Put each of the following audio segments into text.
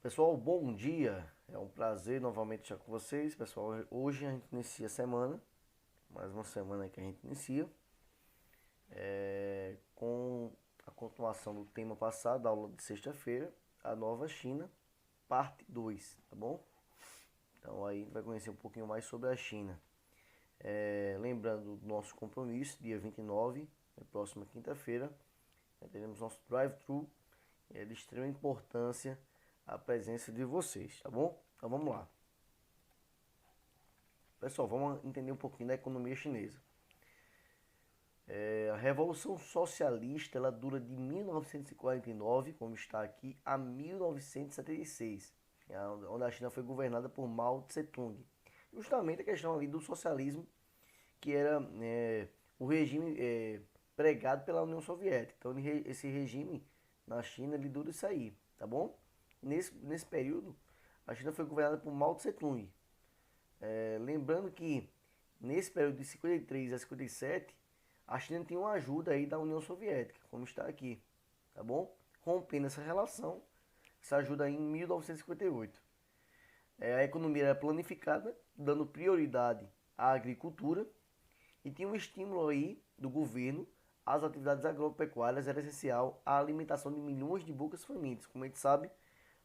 Pessoal, bom dia, é um prazer novamente estar com vocês. Pessoal, hoje a gente inicia a semana, mais uma semana que a gente inicia, com a continuação do tema passado, da aula de sexta-feira, a nova China, parte 2, tá bom? Então aí a gente vai conhecer um pouquinho mais sobre a China. Lembrando do nosso compromisso, dia 29, na próxima quinta-feira, teremos nosso drive-thru, é de extrema importância a presença de vocês, tá bom? Então vamos lá. Pessoal, vamos entender um pouquinho da economia chinesa. A Revolução Socialista ela dura de 1949, como está aqui, a 1976, onde a China foi governada por Mao Tse-tung. Justamente a questão ali do socialismo, que era o regime pregado pela União Soviética. Então esse regime na China ele dura isso aí, tá bom? Nesse período, a China foi governada por Mao Tse-tung. Lembrando que nesse período de 53 a 57, a China tinha uma ajuda aí da União Soviética, como está aqui, tá bom? Rompendo essa relação, essa ajuda aí em 1958. A economia era planificada, dando prioridade à agricultura, e tinha um estímulo aí do governo às atividades agropecuárias, era essencial à alimentação de milhões de bocas famintas. Como a gente sabe,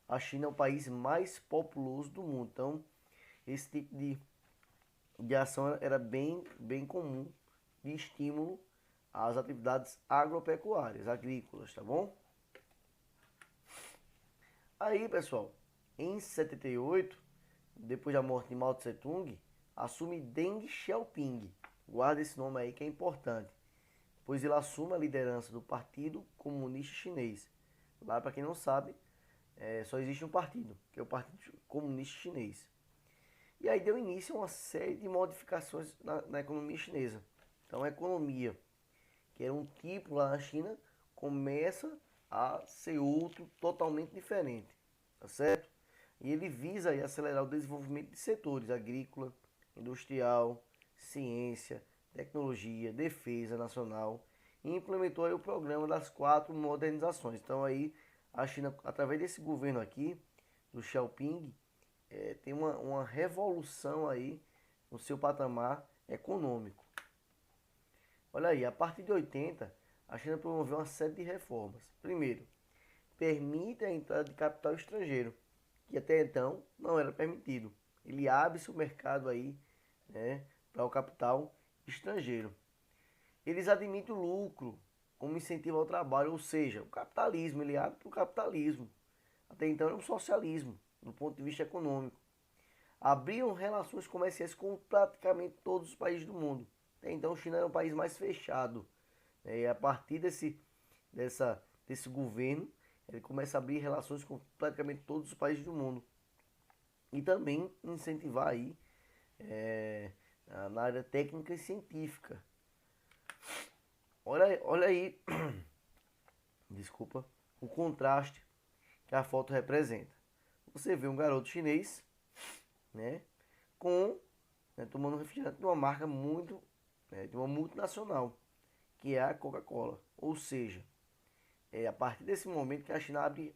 a China é o país mais populoso do mundo, então esse tipo de ação era bem comum, de estímulo às atividades agropecuárias, agrícolas, tá bom? Aí, pessoal, em 78, depois da morte de Mao Tse-tung, assume Deng Xiaoping. Guarda esse nome aí que é importante, pois ele assume a liderança do Partido Comunista Chinês. Lá, para quem não sabe, só existe um partido, que é o Partido Comunista Chinês. E aí deu início a uma série de modificações na economia chinesa. Então a economia, que era um tipo lá na China, começa a ser outro totalmente diferente, tá certo? E ele visa aí acelerar o desenvolvimento de setores agrícola, industrial, ciência, tecnologia, defesa nacional, e implementou aí o programa das 4 modernizações. Então aí a China, através desse governo aqui, do Xiaoping, tem uma revolução aí no seu patamar econômico. Olha aí, a partir de 80, a China promoveu uma série de reformas. Primeiro, permite a entrada de capital estrangeiro, que até então não era permitido. Ele abre-se o mercado aí, né, para o capital estrangeiro. Eles admitem o lucro como incentivo ao trabalho, ou seja, o capitalismo, ele abre para o capitalismo. Até então era um socialismo, do ponto de vista econômico. Abriam relações comerciais com praticamente todos os países do mundo. Até então, a China era um país mais fechado. E a partir desse governo, ele começa a abrir relações com praticamente todos os países do mundo. E também incentivar aí na área técnica e científica. Olha aí, desculpa, o contraste que a foto representa. Você vê um garoto chinês, né, tomando refrigerante de uma marca muito, de uma multinacional, que é a Coca-Cola. Ou seja, é a partir desse momento que a China abre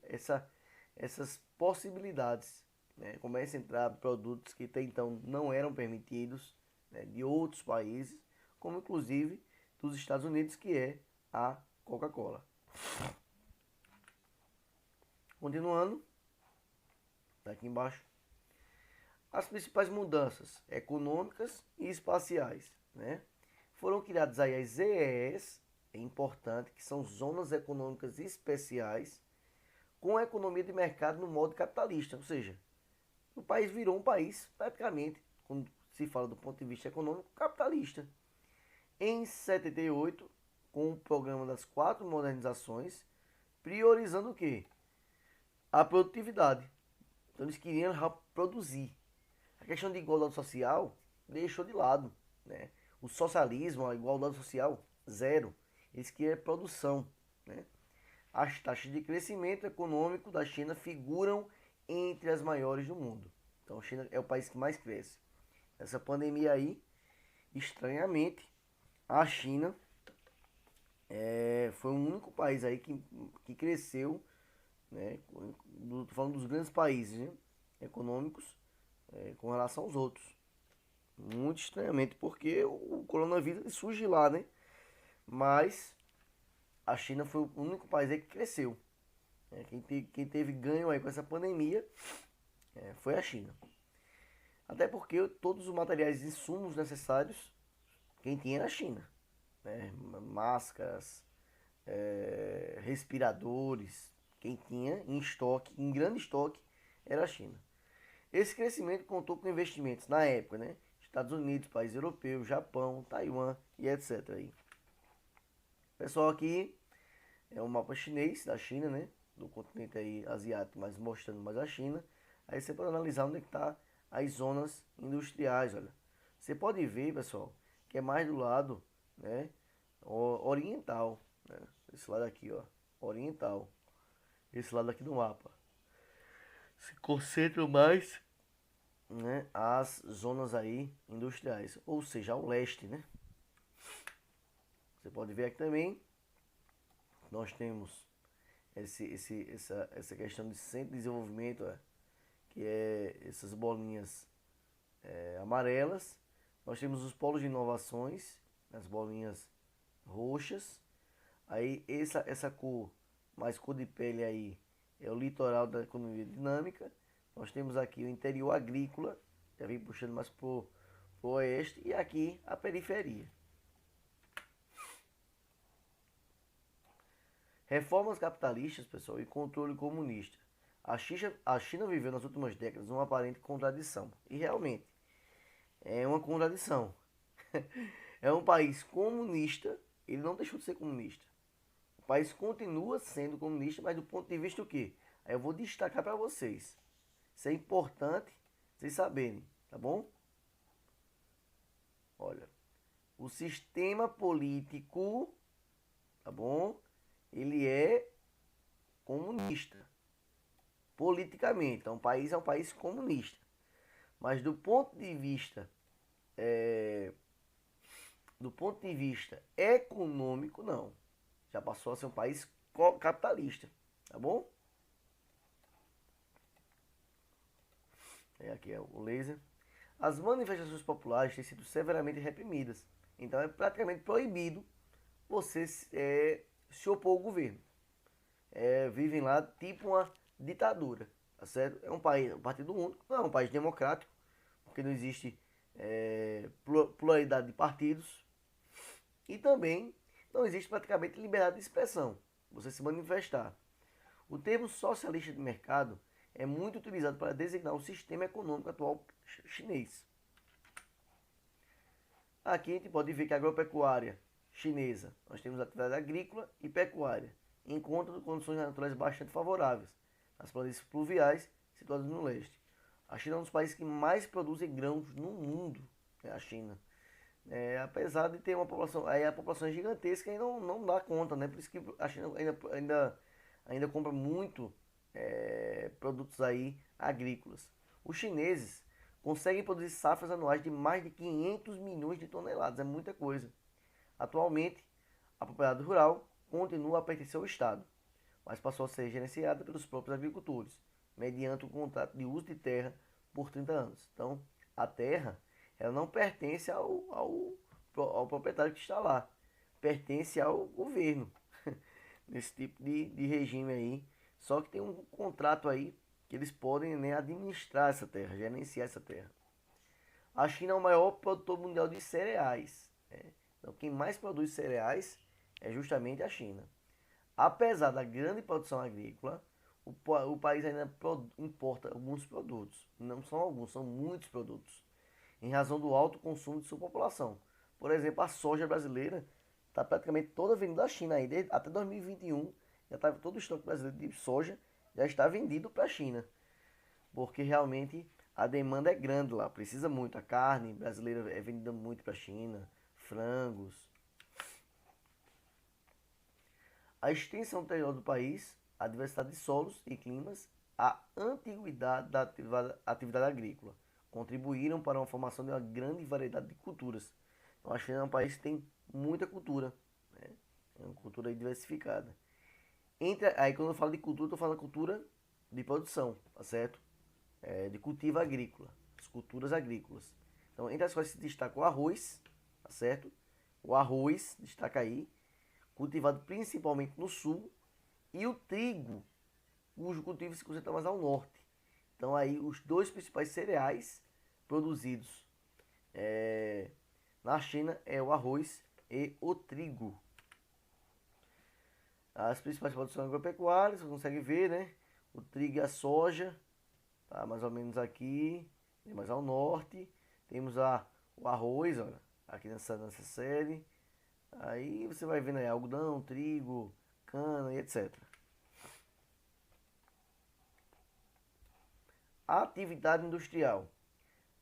essas possibilidades, né, começa a entrar produtos que até então não eram permitidos, né, de outros países, como inclusive dos Estados Unidos, que é a Coca-Cola. Continuando, aqui embaixo, as principais mudanças econômicas e espaciais, né? Foram criadas aí as ZEEs, é importante, que são zonas econômicas especiais, com a economia de mercado no modo capitalista, ou seja, o país virou um país praticamente, quando se fala do ponto de vista econômico, capitalista. Em 78, com o programa das 4 modernizações, priorizando o quê? A produtividade. Então eles queriam produzir. A questão de igualdade social deixou de lado, né? O socialismo, a igualdade social, zero. Eles queriam produção, né? As taxas de crescimento econômico da China figuram entre as maiores do mundo. Então, a China é o país que mais cresce. Essa pandemia aí, estranhamente, a China foi o único país aí que cresceu, né? Tô falando dos grandes países, né, econômicos, com relação aos outros. Muito estranhamente, porque o coronavírus surge lá, né? Mas a China foi o único país aí que cresceu. Quem teve ganho aí com essa pandemia foi a China. Até porque todos os materiais e insumos necessários, quem tinha era a China. Né? Máscaras, respiradores, quem tinha em estoque, em grande estoque, era a China. Esse crescimento contou com investimentos na época, né? Estados Unidos, países europeus, Japão, Taiwan e etc. Aí. Pessoal, aqui é um mapa chinês da China, né? Do continente aí asiático, mas mostrando mais a China. Aí você pode analisar onde é que tá as zonas industriais, olha. Você pode ver, pessoal, que é mais do lado, né, oriental, né? Esse lado aqui, ó, oriental. Esse lado aqui do mapa. Se concentra mais, né, as zonas aí industriais, ou seja, ao leste, né? Você pode ver aqui também, nós temos essa questão de centro de desenvolvimento, que é essas bolinhas amarelas. Nós temos os polos de inovações, as bolinhas roxas. Aí essa cor, mais cor de pele aí, é o litoral da economia dinâmica. Nós temos aqui o interior agrícola, já vem puxando mais pro oeste, e aqui a periferia. Reformas capitalistas, pessoal, e controle comunista. A China viveu nas últimas décadas uma aparente contradição. E realmente, é uma contradição. É um país comunista, ele não deixou de ser comunista. O país continua sendo comunista, mas do ponto de vista do quê? Aí eu vou destacar para vocês. Isso é importante vocês saberem, tá bom? Olha, o sistema político, tá bom? Ele é comunista, politicamente. Então, o país é um país comunista. Mas do ponto de vista econômico, não. Já passou a ser um país capitalista, tá bom? Aqui é o laser. As manifestações populares têm sido severamente reprimidas. Então é praticamente proibido você se opor ao governo. Vivem lá tipo uma ditadura, tá certo? É um país, um partido único, não é um país democrático, porque não existe pluralidade de partidos. E também não existe praticamente liberdade de expressão, você se manifestar. O termo socialista de mercado é muito utilizado para designar o sistema econômico atual chinês. Aqui a gente pode ver que a agropecuária chinesa, nós temos atividade agrícola e pecuária, encontram condições naturais bastante favoráveis, nas planícies pluviais situadas no leste. A China é um dos países que mais produzem grãos no mundo, é a China. Apesar de ter uma população, aí a população é gigantesca e não dá conta, né? Por isso que a China ainda compra muito produtos aí agrícolas. Os chineses conseguem produzir safras anuais de mais de 500 milhões de toneladas, é muita coisa. Atualmente, a propriedade rural continua a pertencer ao Estado, mas passou a ser gerenciada pelos próprios agricultores, mediante um contrato de uso de terra por 30 anos. Então, a terra ela não pertence ao proprietário que está lá, pertence ao governo, nesse tipo de regime aí. Só que tem um contrato aí que eles podem, né, administrar essa terra, gerenciar essa terra. A China é o maior produtor mundial de cereais. Né? Então, quem mais produz cereais é justamente a China. Apesar da grande produção agrícola, o país ainda importa alguns produtos. Não são alguns, são muitos produtos. Em razão do alto consumo de sua população. Por exemplo, a soja brasileira está praticamente toda vendida da China aí. Até 2021, já tá, todo o estoque brasileiro de soja já está vendido para a China. Porque realmente a demanda é grande lá. Precisa muito. A carne brasileira é vendida muito para a China. Frangos. A extensão territorial do país, a diversidade de solos e climas a antiguidade da atividade agrícola. Contribuíram para uma formação de uma grande variedade de culturas. Então, a China é um país que tem muita cultura, né? É uma cultura diversificada. Aí, quando eu falo de cultura, estou falando de cultura de produção, tá certo? De cultivo agrícola, as culturas agrícolas. Então, entre as quais se destaca o arroz, tá certo? O arroz, destaca aí, cultivado principalmente no sul, e o trigo, cujo cultivo se concentra mais ao norte. Então, aí, os dois principais cereais produzidos na China é o arroz e o trigo. As principais produções agropecuárias, você consegue ver, né? O trigo e a soja, tá mais ou menos aqui, mais ao norte. Temos o arroz, olha, aqui nessa série. Aí você vai vendo aí algodão, trigo, cana e etc. A atividade industrial.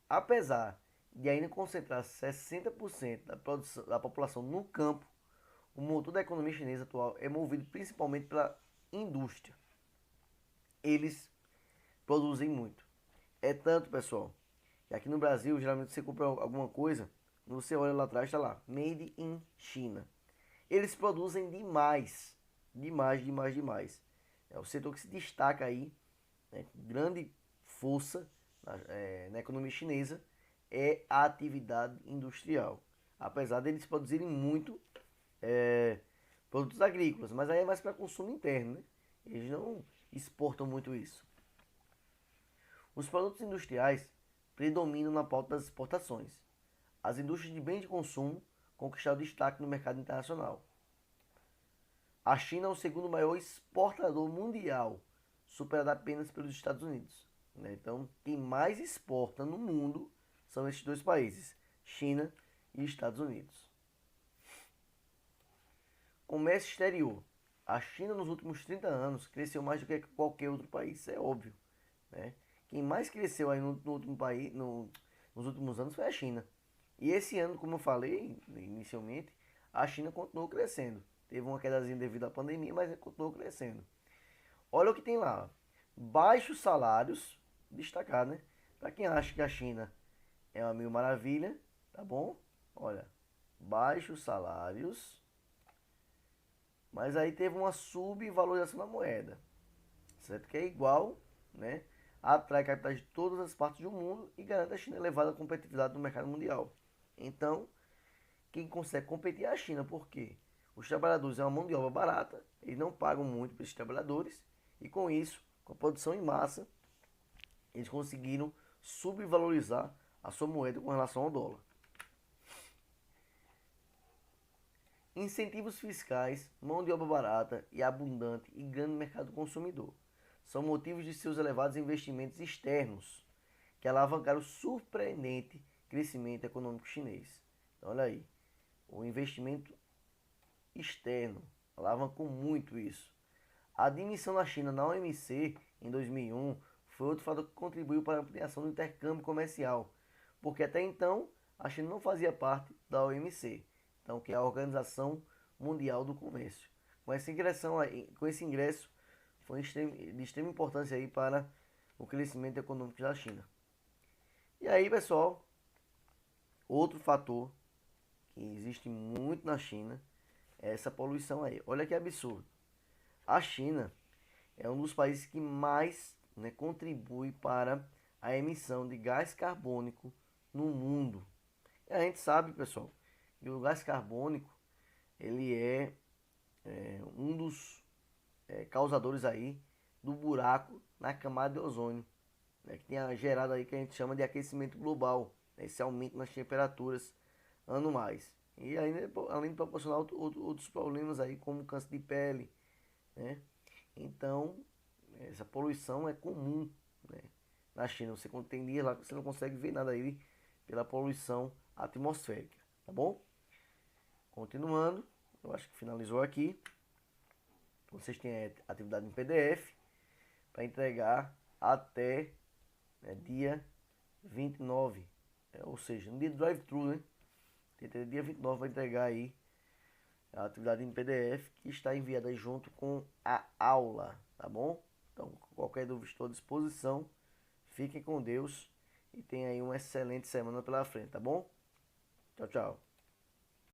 Apesar de ainda concentrar 60% da população no campo, o motor da economia chinesa atual é movido principalmente pela indústria. Eles produzem muito. É tanto, pessoal, que aqui no Brasil, geralmente você compra alguma coisa, você olha lá atrás, está lá, Made in China. Eles produzem demais, demais, demais, demais. É o setor que se destaca aí, né, grande força na economia chinesa, é a atividade industrial. Apesar deles produzirem muito produtos agrícolas, mas aí é mais para consumo interno, né? Eles não exportam muito isso. Os produtos industriais predominam na pauta das exportações. As indústrias de bens de consumo conquistaram destaque no mercado internacional. A China é o segundo maior exportador mundial, superado apenas pelos Estados Unidos, né? Então, quem mais exporta no mundo são esses dois países, China e Estados Unidos. Comércio exterior. A China nos últimos 30 anos cresceu mais do que qualquer outro país, isso é óbvio, né? Quem mais cresceu aí no último país, nos últimos anos foi a China. E esse ano, como eu falei inicialmente, a China continuou crescendo. Teve uma quedazinha devido à pandemia, mas continuou crescendo. Olha o que tem lá. Baixos salários, destacar, né? Para quem acha que a China é uma mil maravilha, tá bom? Olha, baixos salários, mas aí teve uma subvalorização da moeda, certo? Que é igual, né? Atrai capitais de todas as partes do mundo e garante a China elevada competitividade no mercado mundial. Então, quem consegue competir é a China, porque os trabalhadores é uma mão de obra barata, eles não pagam muito para esses trabalhadores, e com isso, com a produção em massa, eles conseguiram subvalorizar a sua moeda com relação ao dólar. Incentivos fiscais, mão de obra barata e abundante e grande mercado consumidor são motivos de seus elevados investimentos externos, que alavancaram o surpreendente crescimento econômico chinês. Então, olha aí, o investimento externo alavancou muito isso. A admissão da China na OMC em 2001 foi outro fator que contribuiu para a ampliação do intercâmbio comercial, porque até então a China não fazia parte da OMC, então que é a Organização Mundial do Comércio. Com esse ingresso foi de extrema importância aí para o crescimento econômico da China. E aí, pessoal, outro fator que existe muito na China é essa poluição aí. Olha que absurdo. A China é um dos países que mais, né, contribui para a emissão de gás carbônico no mundo. E a gente sabe, pessoal, que o gás carbônico ele é um dos causadores aí do buraco na camada de ozônio, né, que tem gerado aí que a gente chama de aquecimento global, né, esse aumento nas temperaturas anuais. E ainda, além de proporcionar outros problemas aí, como câncer de pele, né? Então, essa poluição é comum, né, na China. Você tem dias lá que você não consegue ver nada aí pela poluição atmosférica, tá bom? Continuando, eu acho que finalizou aqui. Vocês têm atividade em PDF para entregar até dia 29, ou seja, no dia do drive-thru, né? Dia 29 vai entregar aí a atividade em PDF que está enviada junto com a aula, tá bom? Então, qualquer dúvida, estou à disposição. Fiquem com Deus e tenham aí uma excelente semana pela frente, tá bom? Tchau, tchau.